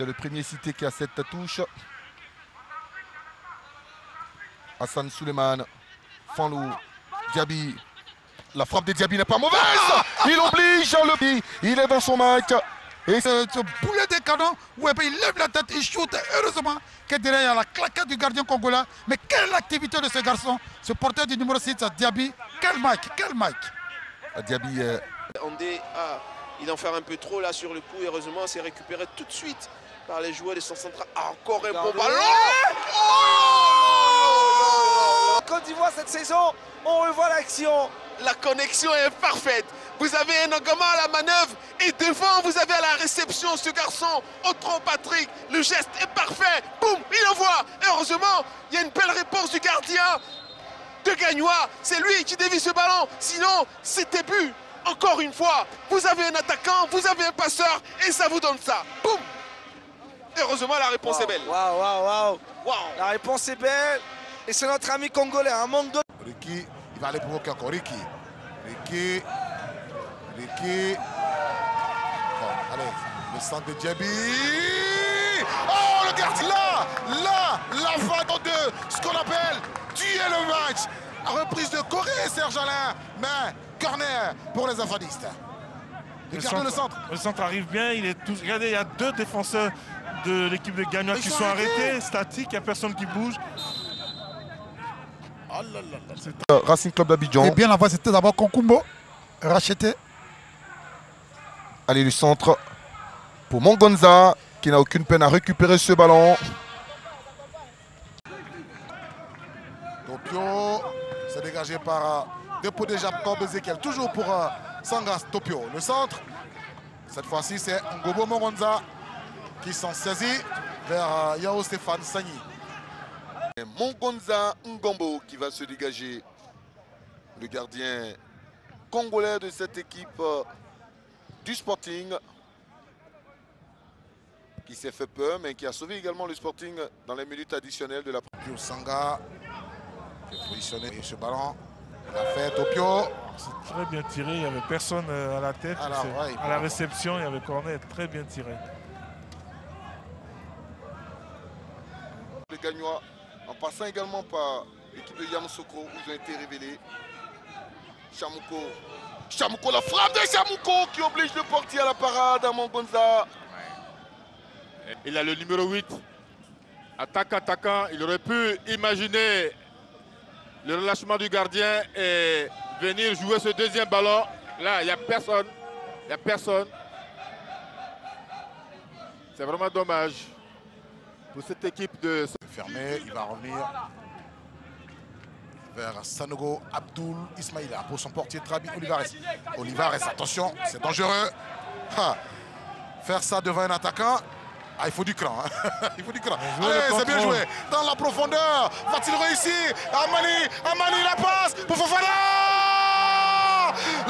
le premier cité qui a cette touche. Hassan Suleiman, Fanlou, Diaby. La frappe de Diaby n'est pas mauvaise. Il oblige le pied. Il est dans son match. Et ce boulet de canon, ouais, il lève la tête, il shoot. Heureusement que derrière il y a la claquette du gardien congolais. Mais quelle activité de ce garçon, ce porteur du numéro 6, Diaby. Quel match, quel match. Diaby. Andé il en fait un peu trop là sur le coup. Heureusement, c'est récupéré tout de suite par les joueurs de son central. Ah, encore un bon ballon. Côte d'Ivoire cette saison, on revoit l'action. La connexion est parfaite. Vous avez un engagement à la manœuvre et devant, vous avez à la réception ce garçon, Otron Patrick. Le geste est parfait. Boum, il envoie. Et heureusement, il y a une belle réponse du gardien de Gagnois. C'est lui qui dévie ce ballon. Sinon, c'était but. Encore une fois, vous avez un attaquant, vous avez un passeur et ça vous donne ça. Boum. Et heureusement, la réponse est belle. Waouh. La réponse est belle. Et c'est notre ami congolais, un manque de... Ricky, il va aller provoquer encore Ricky. Bon, allez, le centre de Diaby. Oh, le gardien, là, la vague de ce qu'on appelle tuer le match. Reprise de Corée, Serge Alain, mais corner pour les enfadistes. Regardez le centre. Le centre arrive bien, regardez, il y a deux défenseurs de l'équipe de Gagnois qui sont arrêtés, statiques, il n'y a personne qui bouge. Oh là là. Racing Club d'Abidjan. Et bien la voie, c'était d'abord Konkumbo, racheté. Allez, le centre pour Mongonza, qui n'a aucune peine à récupérer ce ballon. Topio, c'est dégagé par Dépôt de Jacob Ezekiel, toujours pour Sangas Topio. Le centre, cette fois-ci, c'est Ngobo Mongonza qui s'en saisit vers Yao Stéphane Sagny. Mongonza Ngombo qui va se dégager. Le gardien congolais de cette équipe du Sporting. Qui s'est fait peur, mais qui a sauvé également le Sporting dans les minutes additionnelles de la Topio Sanga qui est positionné ce ballon. Il a fait Topio. C'est très bien tiré, il n'y avait personne à la tête. Alors, ouais, à la réception, il y avait corner, très bien tiré. Les Gagnois, en passant également par l'équipe de Yamoussoukro, où ils ont été révélés. Chamouko, la frappe de Chamouko qui oblige le portier à la parade à Mongonza. Il a le numéro 8. Attaquant, il aurait pu imaginer le relâchement du gardien et venir jouer ce deuxième ballon. Là, il n'y a personne. C'est vraiment dommage pour cette équipe de... Fermé, il va revenir vers Sanogo Abdoul Ismaïla pour son portier Trabi Olivares. Olivares, attention, c'est dangereux. Faire ça devant un attaquant, il faut du cran. Il faut du cran. Allez, c'est bien joué. Dans la profondeur, va-t-il réussir? Amani, la passe pour Fofana.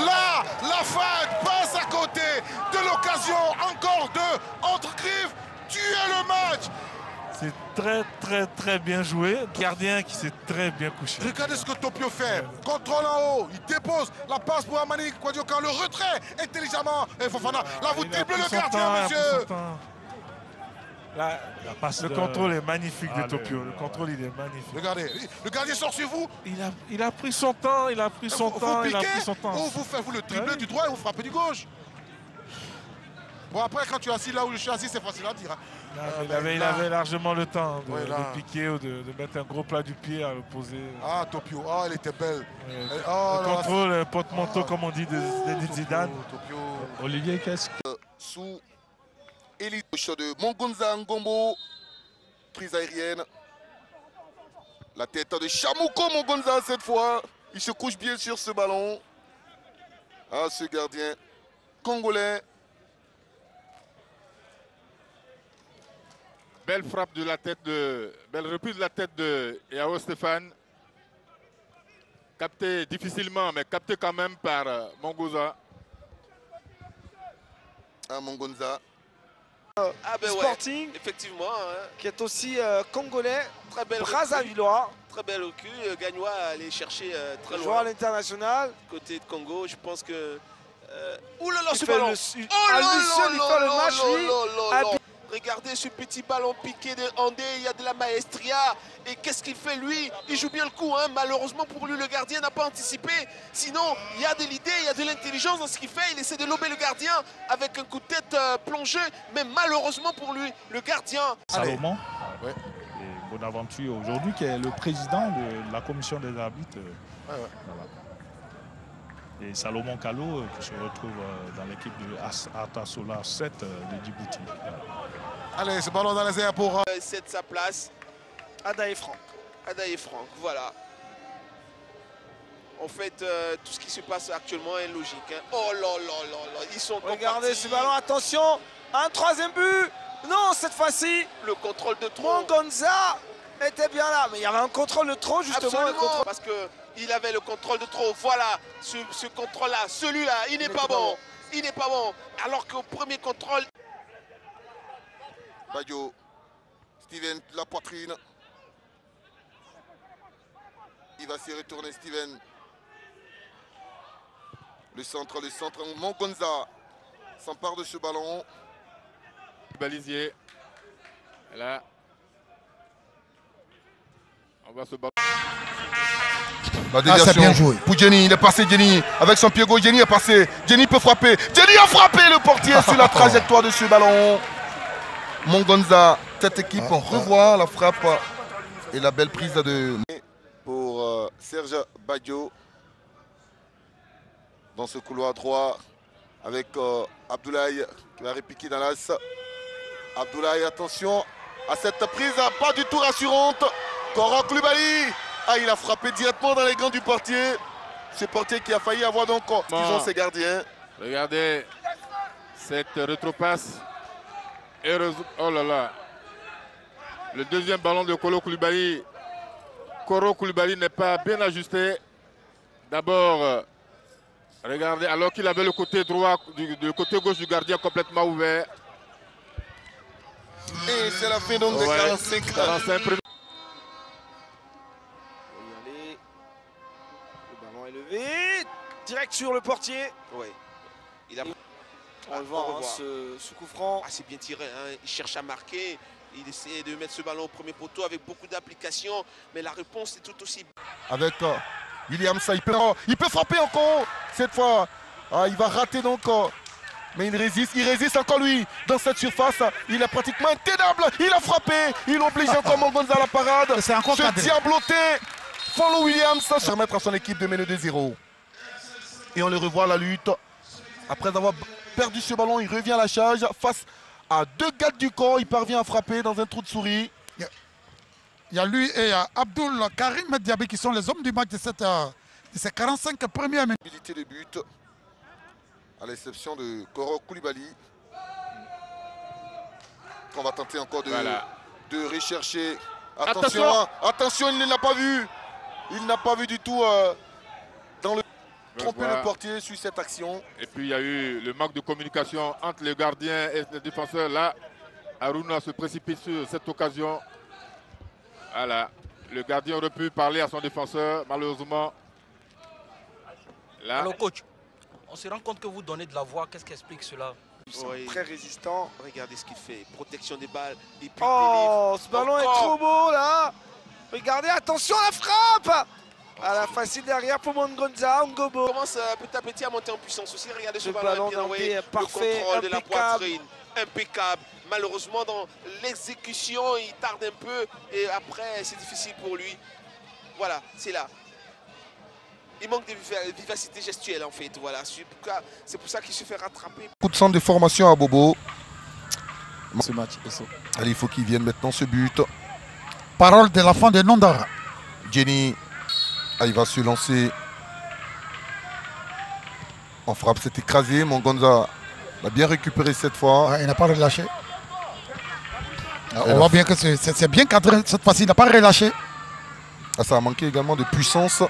Là, la fête passe à côté de l'occasion. Encore deux entre griffes. Tuer le match. C'est très bien joué. Gardien qui s'est très bien couché. Regardez ce que Topio fait. Contrôle en haut. Il dépose la passe pour Amani Kwadiokan. Le retrait intelligemment. Et Fofana, là vous triplez le gardien, monsieur. Le contrôle est magnifique de Topio. Le contrôle, il est magnifique. Regardez, le gardien sort sur vous. Il a pris son temps. Ou vous faites le dribbler du droit et vous frappez du gauche. Bon, après, quand tu es assis là où je suis assis, c'est facile à dire. Il avait largement le temps de piquer ou de mettre un gros plat du pied à l'opposé. Ah, Topio, elle était belle. Le contrôle, porte-manteau, comme on dit, de Zidane. Topio. Olivier, qu'est-ce que... Sous élite de Mongonza Ngombo. Prise aérienne. La tête de Chamouko Mongonza cette fois. Il se couche bien sur ce ballon. Ah, ce gardien congolais. Belle frappe de la tête belle reprise de la tête de Yao Stéphane. Capté difficilement, mais capté quand même par Mongonza. Ah, Mongonza. Sporting, effectivement, qui est aussi congolais, très belle Brazzavillois. Très bel recul. Gagnois à aller chercher très loin. Joueur à l'international. Côté de Congo, je pense que... Ouh là là, ce ballon. Oh là là là là là là. Regardez ce petit ballon piqué de Andé, il y a de la maestria. Et qu'est-ce qu'il fait lui? Il joue bien le coup, hein. Malheureusement pour lui, le gardien n'a pas anticipé. Sinon, il y a de l'idée, il y a de l'intelligence dans ce qu'il fait. Il essaie de lober le gardien avec un coup de tête plongé. Mais malheureusement pour lui, le gardien... Salomon Ouais. et Bonaventure aujourd'hui, qui est le président de la commission des arbitres. Ouais. Voilà. Et Salomon Kallo qui se retrouve dans l'équipe de Atasola 7 de Djibouti. Voilà. Allez, ce ballon dans les airs pour... C'est sa place. Ada et Franck. Ada et Franck, voilà. En fait, tout ce qui se passe actuellement est logique. Hein. Oh là là là là, ils sont Regardez compartis. ce ballon, attention. Un troisième but. Non, cette fois-ci, Le contrôle de trop. Mongonza était bien là. Mais il y avait un contrôle de trop, justement. Absolument, le contrôle. parce qu'il avait le contrôle de trop. Voilà, ce contrôle-là, celui-là, il n'est pas bon. Il n'est pas bon. Alors qu'au premier contrôle... Badio, Steven, la poitrine. Il va s'y retourner, Steven. Le centre, Mongonza s'empare de ce ballon. Balisier. Et là, on va se battre. La déviation c'est bien joué. pour Jenny, il est passé Jenny. Avec son pied gauche, Jenny est passé. Jenny peut frapper. Jenny a frappé le portier sur la trajectoire de ce ballon. Mongonza, cette équipe, on revoit la frappe et la belle prise de... Pour Serge Badio. Dans ce couloir droit. Avec Abdoulaye qui va répiquer dans l'as. Abdoulaye, attention à cette prise, pas du tout rassurante. Koro Koulibaly. Ah, il a frappé directement dans les gants du portier. Ce portier qui a failli avoir donc, disons, ses gardiens. Regardez cette rétropasse. Oh là là. Le deuxième ballon de Kolo Koulibaly. Koro Koulibaly n'est pas bien ajusté. D'abord, regardez, alors qu'il avait le côté droit, le côté gauche du gardien complètement ouvert. Et c'est la fin donc de 45. 45 premiers. Allez. Le ballon est levé. Direct sur le portier. Oui. Il a... On le voit, hein, ce coup franc. Ah, c'est bien tiré, hein. Il cherche à marquer. Il essaie de mettre ce ballon au premier poteau avec beaucoup d'application. Mais la réponse est tout aussi... Avec Williams, il peut frapper encore cette fois. Ah, il va rater donc. Mais il résiste encore lui dans cette surface. Il est pratiquement intenable. Il a frappé. Il oblige encore Mongonza à la parade. C'est encore Ce diabloté. Follow Williams se permettre à son équipe de mener 2-0. Et on le revoit à la lutte. Après avoir perdu ce ballon, il revient à la charge face à deux gardes du corps. Il parvient à frapper dans un trou de souris. Il y a lui et il y a Abdoul Karim Diaby qui sont les hommes du match de ces 45 premières minutes. Habilité de but, à l'exception de Koro Koulibaly. On va tenter encore de rechercher. Attention, il ne l'a pas vu. Il n'a pas vu du tout dans le tromper le portier sur cette action. Et puis il y a eu le manque de communication entre les gardiens et les défenseurs. Là, Aruna se précipite sur cette occasion. Voilà, le gardien aurait pu parler à son défenseur, malheureusement. Là. Alors coach, on se rend compte que vous donnez de la voix, qu'est-ce qui explique cela? Oui. Très résistant. Regardez ce qu'il fait. Protection des balles. Et puis Oh, ce ballon est trop beau là. Regardez, attention à la frappe. À la facile derrière pour Mongonza, Ngobo. Il commence petit à petit à monter en puissance aussi. Regardez ce Le ballon ballon bien envoyé. parfait, le contrôle de la impeccable. poitrine. Impeccable. Malheureusement, dans l'exécution, il tarde un peu. Et après, c'est difficile pour lui. Voilà, c'est là. Il manque de vivacité gestuelle en fait. Voilà, c'est pour ça qu'il se fait rattraper. Coup de centre de formation à Bobo. Ce match. Allez, il faut qu'il vienne maintenant ce but. Parole de l'enfant de Nondara. Jenny, il va se lancer. En frappe, c'est écrasé. Mongonza a bien récupéré cette fois. Ouais, il n'a pas relâché. On voit bien que c'est bien cadré cette fois-ci, il n'a pas relâché. Ça a manqué également de puissance. La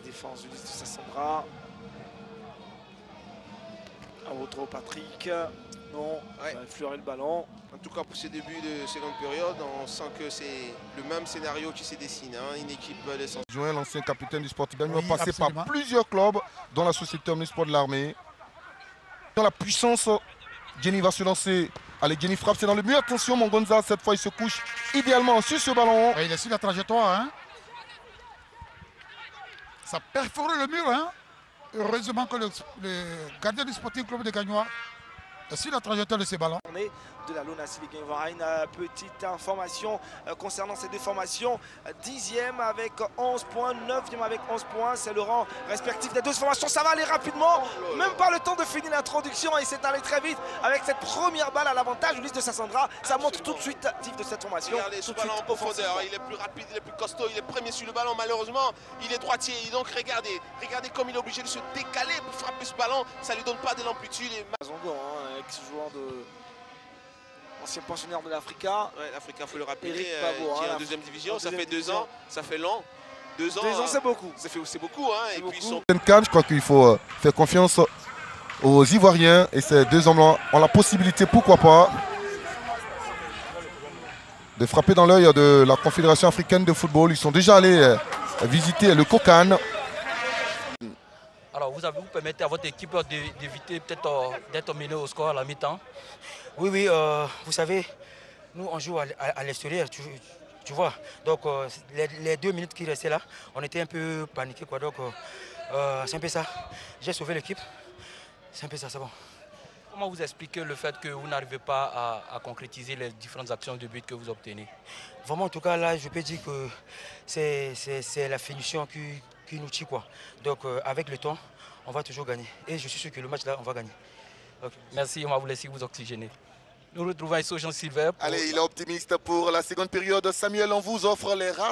défense du Lys de Sassandra. Outro Patrick. Non, Ouais. il a effleuré le ballon. En tout cas, pour ce début de seconde période, on sent que c'est le même scénario qui se dessine. Hein. Une équipe de Joël, l'ancien capitaine du Sporting, il Oui, va passer par absolument. plusieurs clubs, dont la société Omnisport de l'armée. Dans la puissance Jenny va se lancer. Allez, Jenny frappe, c'est dans le mur. Attention, Mongonza, cette fois, il se couche idéalement sur ce ballon. Et il est sur la trajectoire. Hein. Ça perfore le mur. Hein. Heureusement que le gardien du Sporting Club de Gagnois est sur la trajectoire de ces ballons. De la LONASS Ligue 1. Il y aura une petite information concernant ces deux formations. 10e avec 11 points, 9e avec 11 points. C'est le rang respectif des deux formations. Ça va aller rapidement. Même pas le temps de finir l'introduction. Et c'est allé très vite avec cette première balle à l'avantage Ulysse de Sassandra. Ça montre tout de suite l'actif de cette formation. Regardez ce ballon en profondeur. Il est plus rapide, il est plus costaud. Il est premier sur le ballon. Malheureusement, il est droitier. Et donc regardez comme il est obligé de se décaler pour frapper ce ballon. Ça ne lui donne pas de l'amplitude. Zongo, ex-joueur de... ancien pensionnaire de l'Africa. Ouais, l'Africa, il faut le rappeler, Eric qui Babo, est en deuxième division. Ça fait 2 ans, ça fait long. 2 ans, c'est beaucoup. C'est beaucoup. Hein, et puis son... Je crois qu'il faut faire confiance aux Ivoiriens. Et ces deux hommes-là ont la possibilité, pourquoi pas, de frapper dans l'œil de la Confédération africaine de football. Ils sont déjà allés visiter le Kokan. Alors, vous permettez à votre équipe d'éviter peut-être d'être mené au score à la mi-temps? Oui, vous savez, nous on joue à l'extérieur, tu vois. Donc les 2 minutes qui restaient là, on était un peu paniqués, quoi. Donc c'est un peu ça. J'ai sauvé l'équipe. C'est un peu ça, c'est bon. Comment vous expliquez le fait que vous n'arrivez pas à concrétiser les différentes actions de but que vous obtenez? Vraiment, en tout cas, là, je peux dire que c'est la finition qui nous tue, quoi. Donc avec le temps, on va toujours gagner. Et je suis sûr que le match là, on va gagner. Okay. Merci, on va vous laisser vous oxygéner. Nous retrouvons Jean Silver. Allez, il est optimiste pour la seconde période. Samuel, on vous offre les rares.